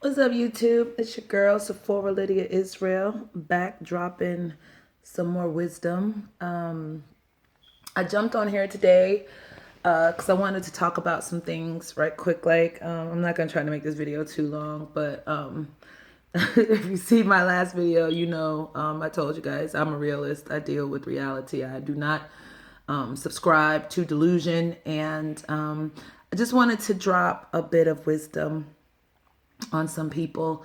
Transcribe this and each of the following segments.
What's up, YouTube? It's your girl, Sephora Lydia Israel, back dropping some more wisdom. I jumped on here today because I wanted to talk about some things right quick. I'm not going to try to make this video too long, but if you see my last video, I told you guys I'm a realist. I deal with reality. I do not subscribe to delusion. And I just wanted to drop a bit of wisdom on some people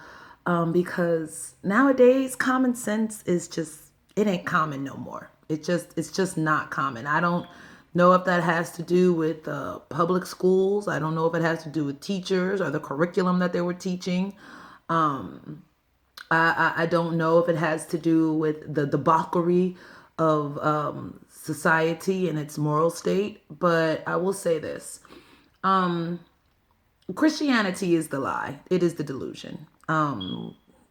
because nowadays common sense is just, it ain't common no more. It's just not common. I don't know if that has to do with public schools. I don't know if it has to do with teachers or the curriculum that they were teaching. I don't know if it has to do with the debauchery of society and its moral state, but I will say this. Christianity is the lie. It is the delusion.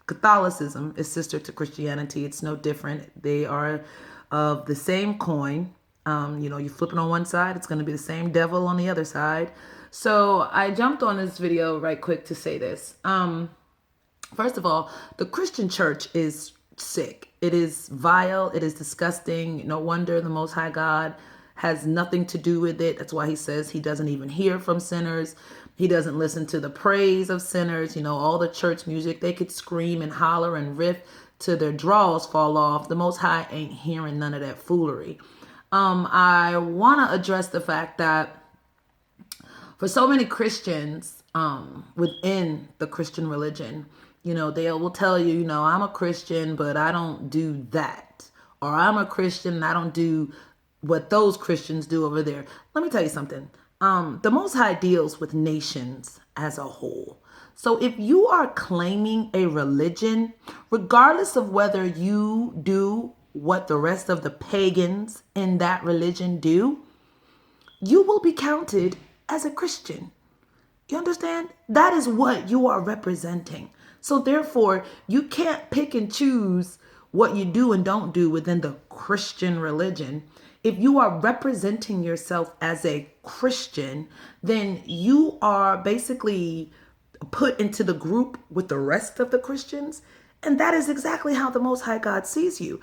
Catholicism is sister to Christianity. It's no different. They are of the same coin. You flip it on one side, it's going to be the same devil on the other side. So I jumped on this video right quick to say this. First of all, the Christian church is sick. It is vile. It is disgusting. No wonder the Most High God has nothing to do with it. That's why he says he doesn't even hear from sinners. He doesn't listen to the praise of sinners. All the church music, they could scream and holler and riff till their drawers fall off. The Most High ain't hearing none of that foolery. I want to address the fact that for so many Christians within the Christian religion, they will tell you, I'm a Christian, but I don't do that. Or I'm a Christian and I don't do what those Christians do over there. Let me tell you something. The Most High deals with nations as a whole. So if you are claiming a religion, regardless of whether you do what the rest of the pagans in that religion do, you will be counted as a Christian. You understand? That is what you are representing. So therefore, you can't pick and choose what you do and don't do within the Christian religion. If you are representing yourself as a Christian, then you are basically put into the group with the rest of the Christians. And that is exactly how the Most High God sees you.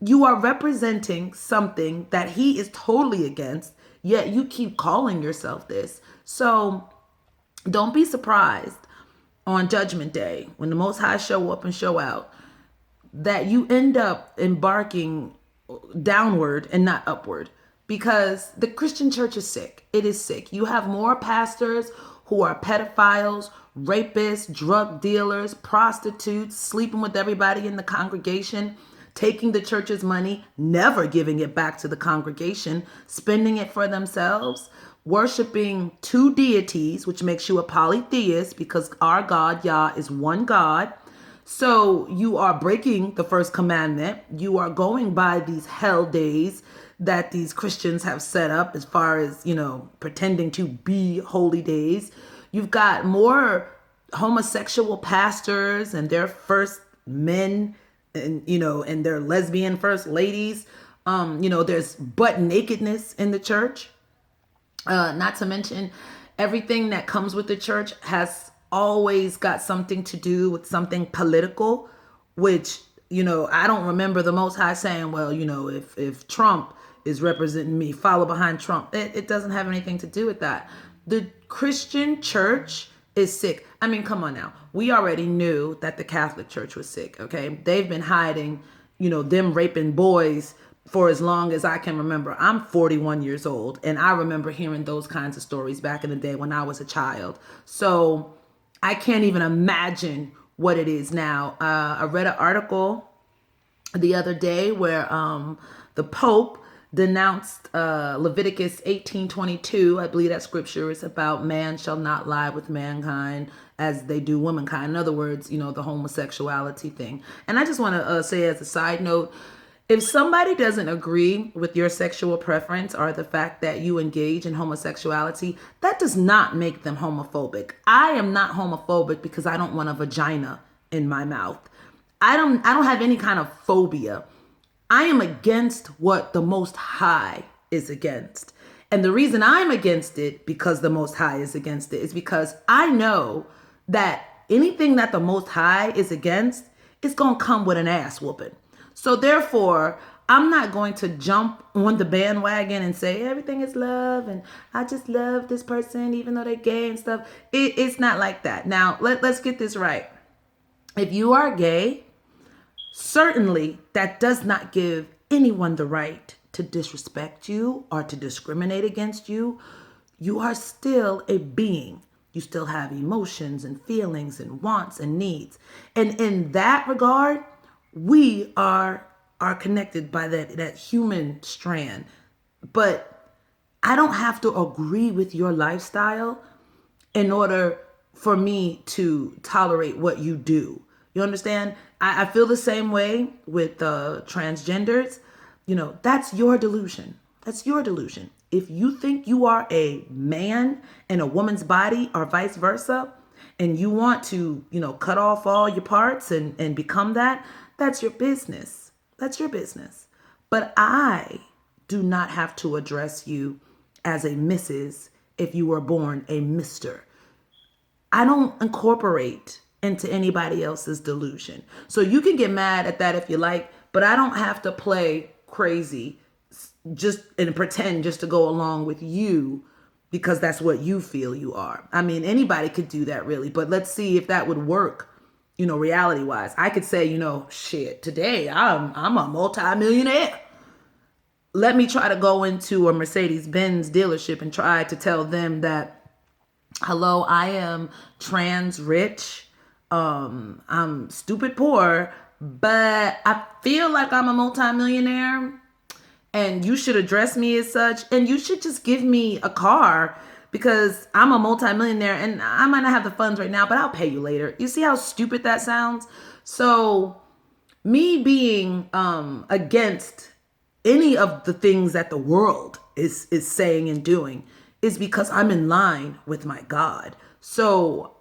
You are representing something that he is totally against, yet you keep calling yourself this. So don't be surprised on Judgment Day when the Most High show up and show out that you end up embarking downward and not upward, because the Christian church is sick. It is sick. You have more pastors who are pedophiles, rapists, drug dealers, prostitutes, sleeping with everybody in the congregation, taking the church's money, never giving it back to the congregation, spending it for themselves, worshiping two deities, which makes you a polytheist because our God, Yah, is one God. So you are breaking the first commandment. You are going by these hell days that these Christians have set up as far as, pretending to be holy days. You've got more homosexual pastors and their first men and their lesbian first ladies. There's butt nakedness in the church. Not to mention everything that comes with the church has always got something to do with something political, which, I don't remember the Most High saying, well, if Trump is representing me, follow behind Trump. It doesn't have anything to do with that. The Christian church is sick. I mean, come on now. We already knew that the Catholic Church was sick, okay? They've been hiding, them raping boys for as long as I can remember. I'm 41 years old, and I remember hearing those kinds of stories back in the day when I was a child. So I can't even imagine what it is now. I read an article the other day where the Pope denounced Leviticus 18:22. I believe that scripture is about man shall not lie with mankind as they do womankind. In other words, the homosexuality thing. And I just want to say as a side note, if somebody doesn't agree with your sexual preference or the fact that you engage in homosexuality, that does not make them homophobic. I am not homophobic because I don't want a vagina in my mouth. I don't have any kind of phobia. I am against what the Most High is against. And the reason I'm against it, because the Most High is against it, is because I know that anything that the Most High is against, it's going to come with an ass whooping. So therefore, I'm not going to jump on the bandwagon and say everything is love and I just love this person even though they're gay and stuff. It's not like that. Now, let's get this right. If you are gay, certainly that does not give anyone the right to disrespect you or to discriminate against you. You are still a being. You still have emotions and feelings and wants and needs. And in that regard, we are connected by that human strand. But I don't have to agree with your lifestyle in order for me to tolerate what you do. You understand? I feel the same way with transgenders. You know, that's your delusion. That's your delusion. If you think you are a man in a woman's body or vice versa, and you want to, cut off all your parts and become that, that's your business. That's your business. But I do not have to address you as a Mrs. if you were born a Mr. I don't incorporate into anybody else's delusion. So you can get mad at that if you like, but I don't have to play crazy just and pretend just to go along with you because that's what you feel you are. I mean, anybody could do that really, but let's see if that would work, reality wise. I could say, shit, today I'm a multi-millionaire. Let me try to go into a Mercedes-Benz dealership and try to tell them that, hello, I am trans rich. I'm stupid poor, but I feel like I'm a multi-millionaire. And you should address me as such. And you should just give me a car because I'm a multimillionaire and I might not have the funds right now, but I'll pay you later. You see how stupid that sounds? So me being against any of the things that the world is saying and doing is because I'm in line with my God. So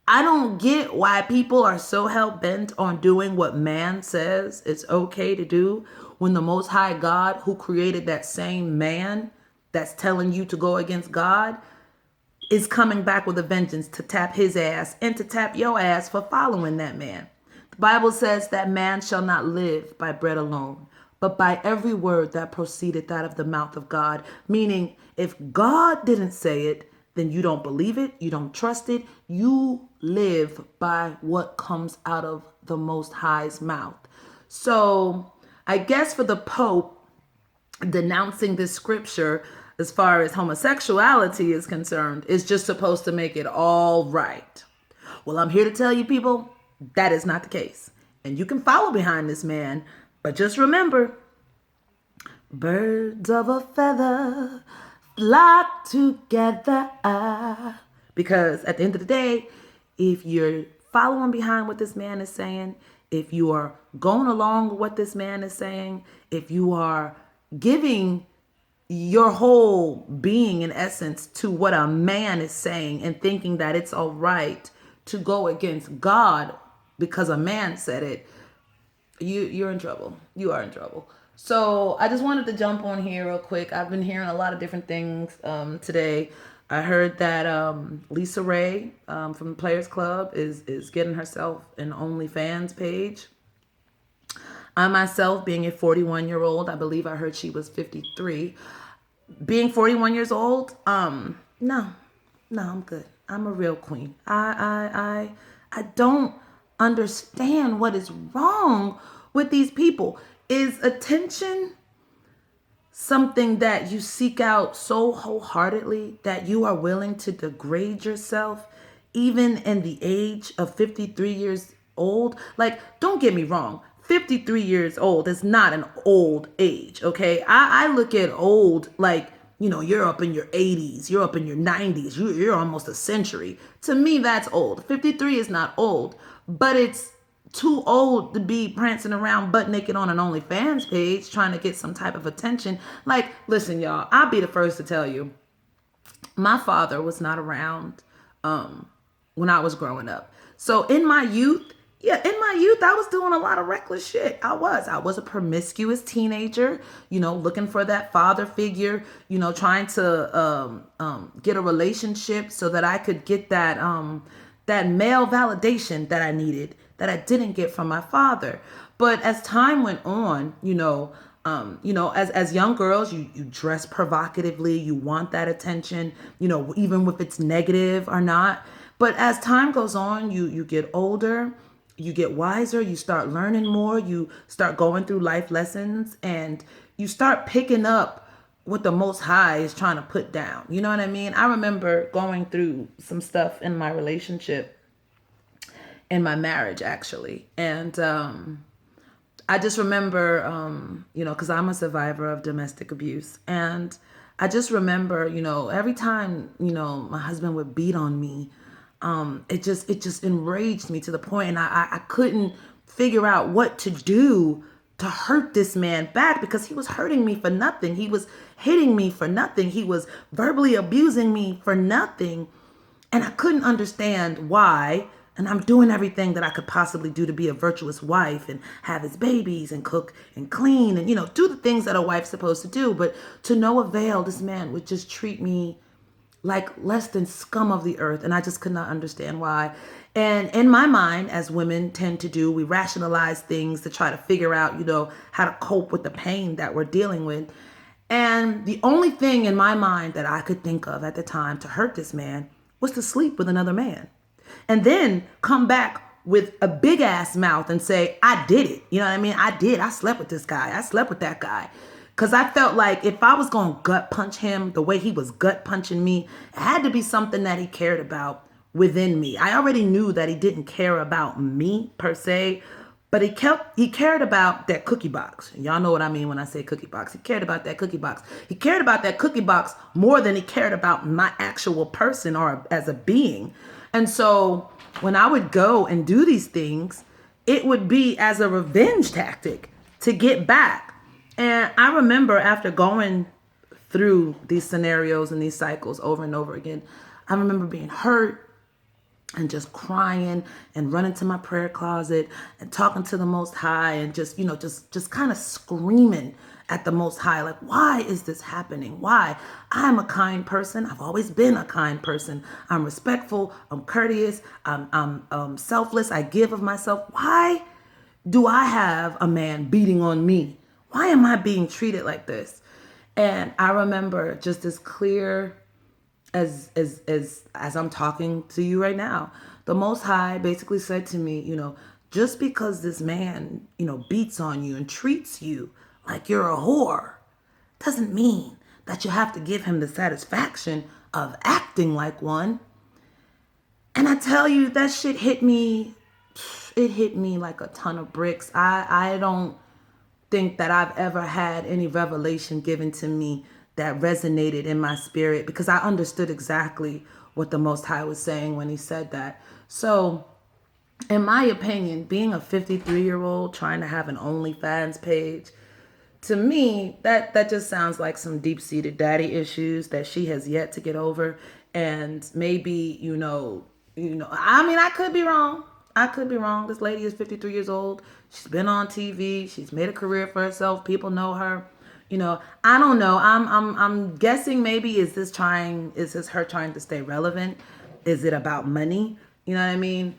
I don't get why people are so hell-bent on doing what man says it's okay to do when the Most High God, who created that same man that's telling you to go against God, is coming back with a vengeance to tap his ass and to tap your ass for following that man. The Bible says that man shall not live by bread alone, but by every word that proceedeth out of the mouth of God. Meaning, if God didn't say it, then you don't believe it, you don't trust it, you live by what comes out of the Most High's mouth. So I guess for the Pope denouncing this scripture as far as homosexuality is concerned is just supposed to make it all right. Well, I'm here to tell you people, that is not the case. And you can follow behind this man, but just remember, birds of a feather flock together. Because at the end of the day, if you're following behind what this man is saying, if you are going along with what this man is saying, if you are giving your whole being in essence to what a man is saying and thinking that it's all right to go against God because a man said it, you're in trouble. You are in trouble. So I just wanted to jump on here real quick. I've been hearing a lot of different things today. I heard that Lisa Ray from the Players Club is getting herself an OnlyFans page. I myself, being a 41-year-old, I believe I heard she was 53. Being 41 years old, no, I'm good. I'm a real queen. I don't understand what is wrong with these people. Is attention something that you seek out so wholeheartedly that you are willing to degrade yourself even in the age of 53 years old? Like, don't get me wrong. 53 years old is not an old age, okay? I look at old like, you're up in your 80s, you're up in your 90s, you're almost a century. To me, that's old. 53 is not old, but it's too old to be prancing around butt naked on an OnlyFans page trying to get some type of attention. Like, listen, y'all, I'll be the first to tell you, my father was not around when I was growing up. So in my youth, I was doing a lot of reckless shit. I was a promiscuous teenager, looking for that father figure, trying to get a relationship so that I could get that that male validation that I needed that I didn't get from my father. But as time went on, as young girls, you dress provocatively, you want that attention, even if it's negative or not. But as time goes on, you get older, you get wiser, you start learning more, you start going through life lessons, and you start picking up what the Most High is trying to put down. You know what I mean? I remember going through some stuff in my relationship, in my marriage, actually. And I just remember, because I'm a survivor of domestic abuse. And I just remember, every time, my husband would beat on me, it just enraged me to the point, and I couldn't figure out what to do to hurt this man back, because he was hurting me for nothing. He was hitting me for nothing. He was verbally abusing me for nothing. And I couldn't understand why. And I'm doing everything that I could possibly do to be a virtuous wife and have his babies and cook and clean and, do the things that a wife's supposed to do. But to no avail, this man would just treat me like less than scum of the earth. And I just could not understand why. And in my mind, as women tend to do, we rationalize things to try to figure out, how to cope with the pain that we're dealing with. And the only thing in my mind that I could think of at the time to hurt this man was to sleep with another man. And then come back with a big ass mouth and say, I did it. You know what I mean? I did. I slept with this guy. I slept with that guy. Because I felt like if I was going to gut punch him the way he was gut punching me, it had to be something that he cared about within me. I already knew that he didn't care about me per se, but he cared about that cookie box. Y'all know what I mean when I say cookie box. He cared about that cookie box. He cared about that cookie box more than he cared about my actual person or as a being. And so when I would go and do these things, it would be as a revenge tactic to get back. And I remember after going through these scenarios and these cycles over and over again, I remember being hurt and just crying and running to my prayer closet and talking to the Most High and just kind of screaming at the Most High, like, why is this happening? Why? I'm a kind person. I've always been a kind person. I'm respectful. I'm courteous. I'm selfless. I give of myself. Why do I have a man beating on me? Why am I being treated like this? And I remember just as clear as I'm talking to you right now, the Most High basically said to me, just because this man, beats on you and treats you like you're a whore, doesn't mean that you have to give him the satisfaction of acting like one. And I tell you, that shit hit me. It hit me like a ton of bricks. I don't think that I've ever had any revelation given to me that resonated in my spirit, because I understood exactly what the Most High was saying when he said that. So in my opinion, being a 53-year-old trying to have an OnlyFans page, to me, that just sounds like some deep-seated daddy issues that she has yet to get over. And maybe, I mean, I could be wrong. This lady is 53 years old. She's been on TV. She's made a career for herself. People know her. I don't know. I'm guessing maybe is this her trying to stay relevant? Is it about money? You know what I mean?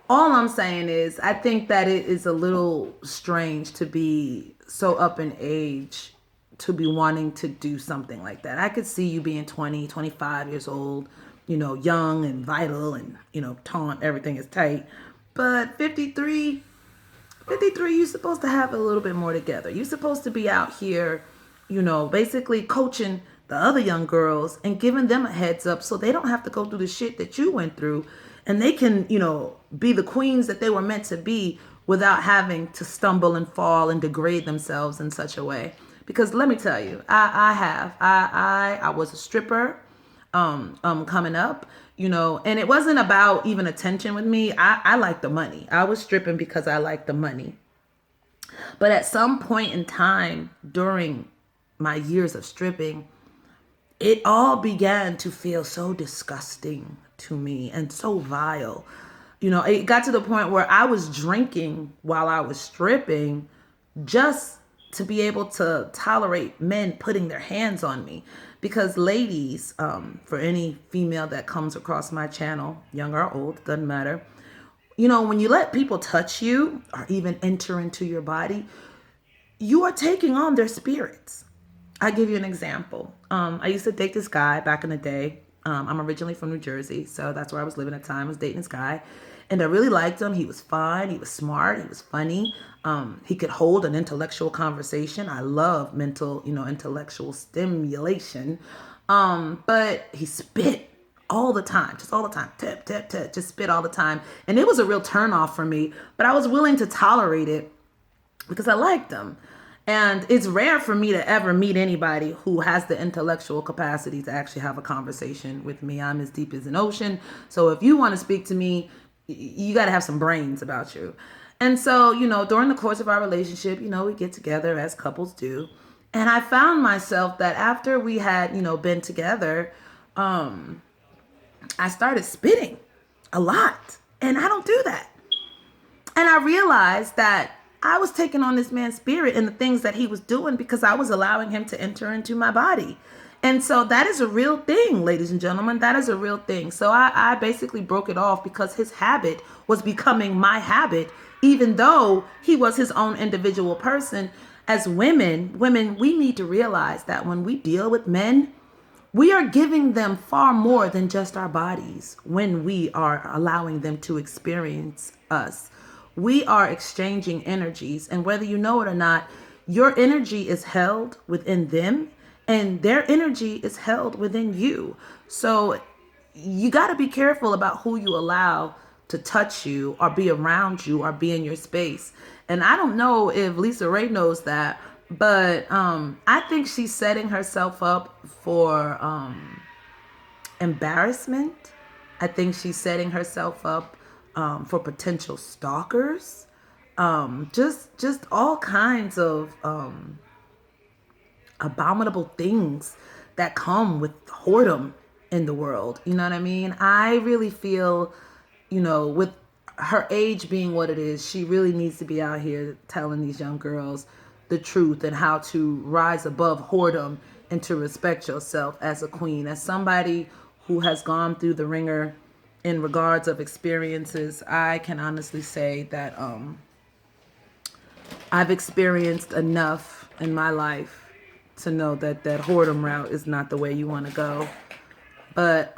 All I'm saying is I think that it is a little strange to be so up in age to be wanting to do something like that. I could see you being 20, 25 years old, young and vital and, taunt, everything is tight. But 53, you're supposed to have a little bit more together. You're supposed to be out here, basically coaching the other young girls and giving them a heads up so they don't have to go through the shit that you went through, and they can, be the queens that they were meant to be without having to stumble and fall and degrade themselves in such a way. Because let me tell you, I was a stripper coming up, and it wasn't about even attention with me. I like the money. I was stripping because I like the money. But at some point in time during my years of stripping, it all began to feel so disgusting to me and so vile. It got to the point where I was drinking while I was stripping just to be able to tolerate men putting their hands on me. Because ladies, for any female that comes across my channel, young or old, doesn't matter. You know, when you let people touch you or even enter into your body, you are taking on their spirits. I give you an example. I used to date this guy back in the day. I'm originally from New Jersey, so that's where I was living at the time. I was dating this guy, and I really liked him. He was fun. He was smart. He was funny. He could hold an intellectual conversation. I love mental, intellectual stimulation. But he spit all the time, just all the time, tip, tip, tip, just spit all the time. And it was a real turnoff for me, but I was willing to tolerate it because I liked him. And it's rare for me to ever meet anybody who has the intellectual capacity to actually have a conversation with me. I'm as deep as an ocean. So if you want to speak to me, you got to have some brains about you. And so, during the course of our relationship, we get together as couples do. And I found myself that after we had, been together, I started spitting a lot. And I don't do that. And I realized that I was taking on this man's spirit and the things that he was doing because I was allowing him to enter into my body. And so that is a real thing, ladies and gentlemen. That is a real thing. So I basically broke it off because his habit was becoming my habit, even though he was his own individual person. As women, we need to realize that when we deal with men, we are giving them far more than just our bodies when we are allowing them to experience us. We are exchanging energies, and whether you know it or not, your energy is held within them and their energy is held within you. So you got to be careful about who you allow to touch you or be around you or be in your space. And I don't know if Lisa Ray knows that, but I think she's setting herself up for embarrassment. I think she's setting herself up for potential stalkers, just all kinds of abominable things that come with whoredom in the world. You know what I mean? I really feel, with her age being what it is, she really needs to be out here telling these young girls the truth and how to rise above whoredom and to respect yourself as a queen. As somebody who has gone through the ringer in regards of experiences, I can honestly say that I've experienced enough in my life to know that whoredom route is not the way you want to go. But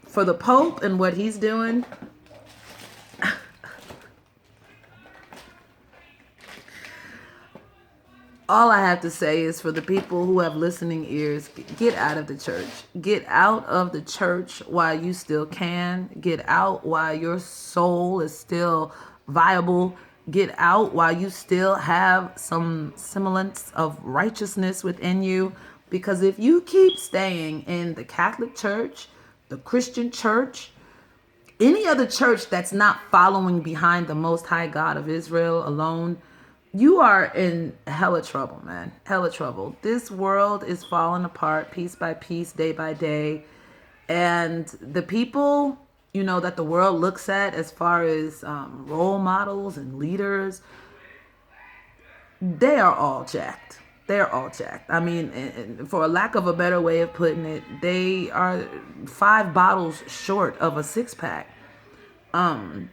for the Pope and what he's doing, all I have to say is, for the people who have listening ears, get out of the church. Get out of the church while you still can. Get out while your soul is still viable. Get out while you still have some semblance of righteousness within you. Because if you keep staying in the Catholic Church, the Christian Church, any other church that's not following behind the Most High God of Israel alone, you are in hella trouble, man. Hella trouble. This world is falling apart piece by piece, day by day. And the people, that the world looks at as far as role models and leaders, they are all jacked. They're all jacked. I mean, for a lack of a better way of putting it, they are 5 bottles short of a 6-pack.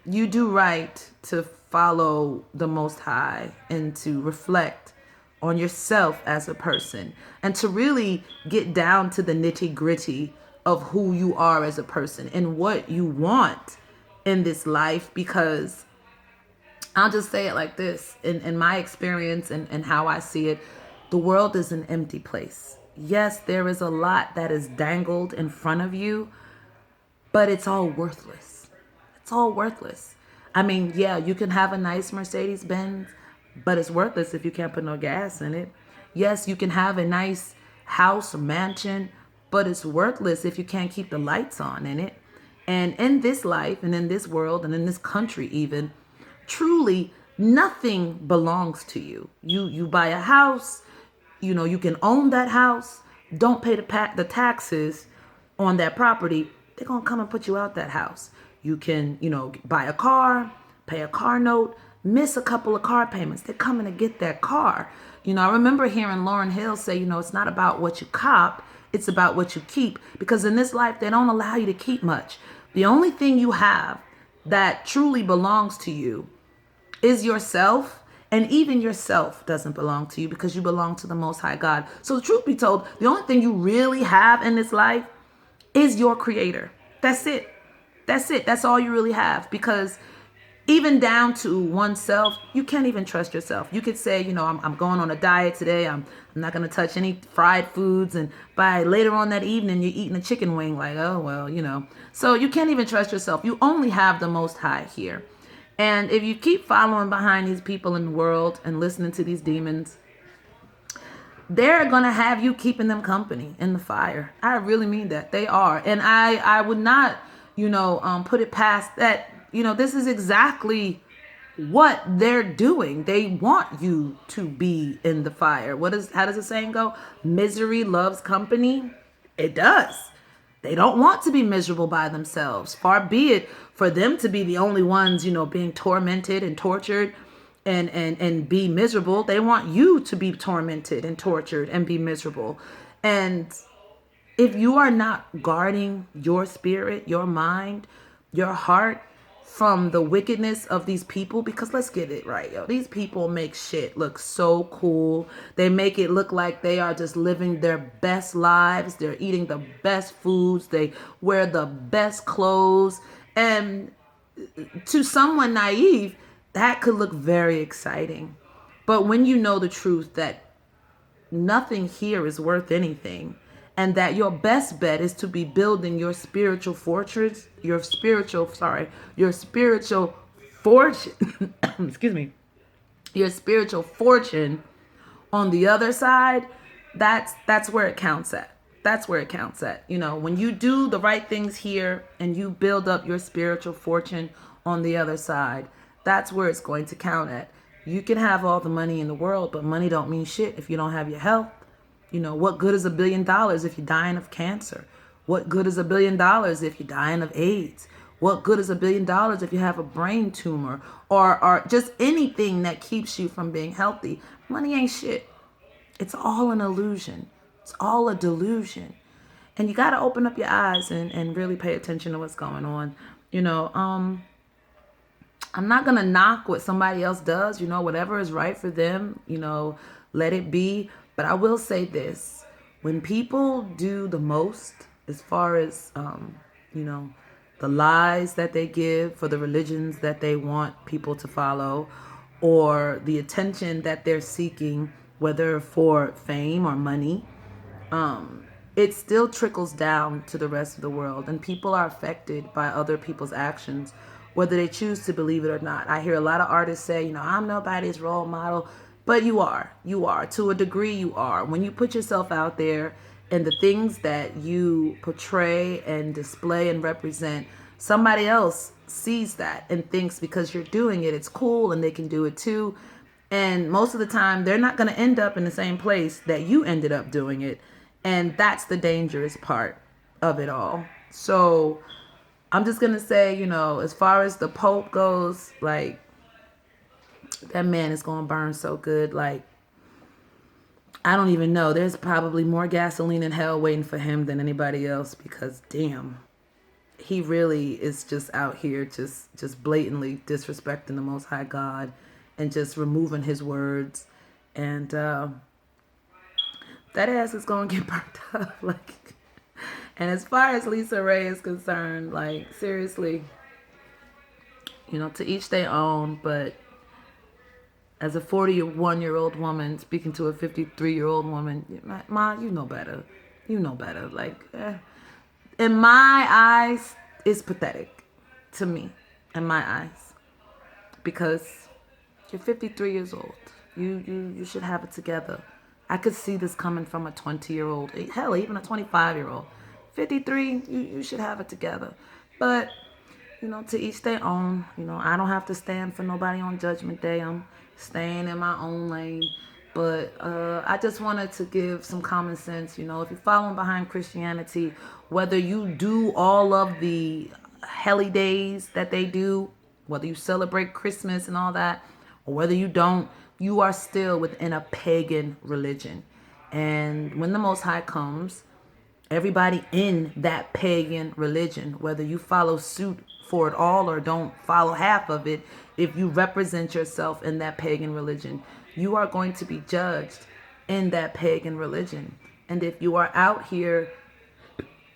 You do right to follow the Most High and to reflect on yourself as a person and to really get down to the nitty gritty of who you are as a person and what you want in this life. Because I'll just say it like this, in my experience and how I see it, the world is an empty place. Yes, there is a lot that is dangled in front of you, but it's all worthless. It's all worthless. I mean, yeah, you can have a nice Mercedes Benz, but it's worthless if you can't put no gas in it. Yes, you can have a nice house or mansion, but it's worthless if you can't keep the lights on in it. And in this life and in this world and in this country even, truly nothing belongs to you. You buy a house, you can own that house. Don't pay the taxes on that property. They're going to come and put you out that house. You can, buy a car, pay a car note, miss a couple of car payments. They're coming to get that car. I remember hearing Lauryn Hill say, it's not about what you cop. It's about what you keep. Because in this life, they don't allow you to keep much. The only thing you have that truly belongs to you is yourself. And even yourself doesn't belong to you because you belong to the Most High God. So the truth be told, the only thing you really have in this life is your creator. That's it. That's it. That's all you really have. Because even down to oneself, you can't even trust yourself. You could say, I'm going on a diet today. I'm not going to touch any fried foods. And by later on that evening, you're eating a chicken wing like, oh, well. So you can't even trust yourself. You only have the Most High here. And if you keep following behind these people in the world and listening to these demons, they're going to have you keeping them company in the fire. I really mean that. They are. And I would not, put it past that. This is exactly what they're doing. They want you to be in the fire. How does the saying go? Misery loves company. It does. They don't want to be miserable by themselves. Far be it for them to be the only ones, being tormented and tortured and be miserable. They want you to be tormented and tortured and be miserable. And if you are not guarding your spirit, your mind, your heart from the wickedness of these people, because let's get it right, these people make shit look so cool. They make it look like they are just living their best lives. They're eating the best foods. They wear the best clothes. And to someone naive, that could look very exciting. But when you know the truth that nothing here is worth anything, and that your best bet is to be building your spiritual fortress, your spiritual fortune, excuse me, your spiritual fortune on the other side, that's where it counts at. That's where it counts at. When you do the right things here and you build up your spiritual fortune on the other side, that's where it's going to count at. You can have all the money in the world, but money don't mean shit if you don't have your health. What good is $1 billion if you're dying of cancer? What good is $1 billion if you're dying of AIDS? What good is $1 billion if you have a brain tumor or just anything that keeps you from being healthy? Money ain't shit. It's all an illusion. It's all a delusion. And you got to open up your eyes and really pay attention to what's going on. I'm not going to knock what somebody else does. Whatever is right for them, let it be. But I will say this, when people do the most, as far as, the lies that they give for the religions that they want people to follow, or the attention that they're seeking, whether for fame or money, it still trickles down to the rest of the world. And people are affected by other people's actions, whether they choose to believe it or not. I hear a lot of artists say, I'm nobody's role model. But you are. To a degree, you are. When you put yourself out there and the things that you portray and display and represent, somebody else sees that and thinks because you're doing it, it's cool and they can do it too. And most of the time, they're not going to end up in the same place that you ended up doing it. And that's the dangerous part of it all. So I'm just going to say, as far as the Pope goes, like, that man is going to burn so good. Like, I don't even know. There's probably more gasoline in hell waiting for him than anybody else because, damn, he really is just out here just blatantly disrespecting the Most High God and just removing his words. And that ass is going to get burnt up. Like, and as far as Lisa Ray is concerned, like, seriously, to each their own, but as a 41-year-old woman speaking to a 53-year-old woman, Ma, you know better. You know better. Like, in my eyes, it's pathetic to me, in my eyes, because you're 53 years old. You should have it together. I could see this coming from a 20-year-old, hell, even a 25-year-old. 53, you should have it together. But, to each their own. I don't have to stand for nobody on Judgment Day. I'm staying in my own lane. But I just wanted to give some common sense. If you're following behind Christianity, whether you do all of the holy days that they do, whether you celebrate Christmas and all that, or whether you don't, you are still within a pagan religion. And when the Most High comes, Everybody in that pagan religion, whether you follow suit for it all or don't follow half of it, if you represent yourself in that pagan religion, you are going to be judged in that pagan religion. And if you are out here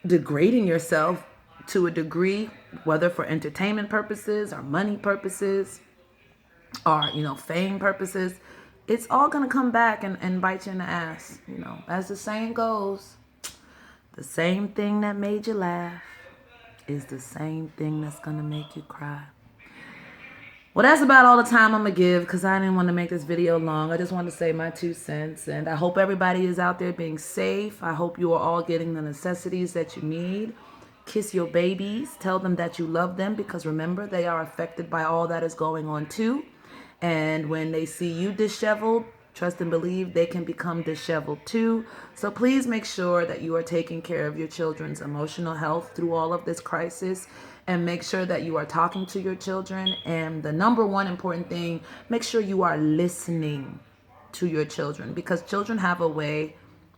degrading yourself to a degree, whether for entertainment purposes or money purposes or, fame purposes, it's all going to come back and bite you in the ass. As the saying goes, the same thing that made you laugh is the same thing that's going to make you cry. Well, that's about all the time I'm going to give because I didn't want to make this video long. I just wanted to say my 2 cents. And I hope everybody is out there being safe. I hope you are all getting the necessities that you need. Kiss your babies. Tell them that you love them because remember, they are affected by all that is going on too. And when they see you disheveled, trust and believe they can become disheveled too. So please make sure that you are taking care of your children's emotional health through all of this crisis. And make sure that you are talking to your children. And the number one important thing, make sure you are listening to your children. Because children have a way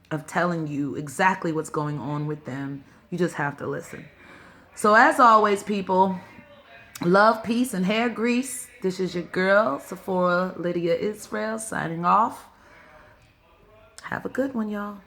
of telling you exactly what's going on with them. You just have to listen. So as always, people, love, peace, and hair grease. This is your girl, Sephora Lydia Israel, signing off. Have a good one, y'all.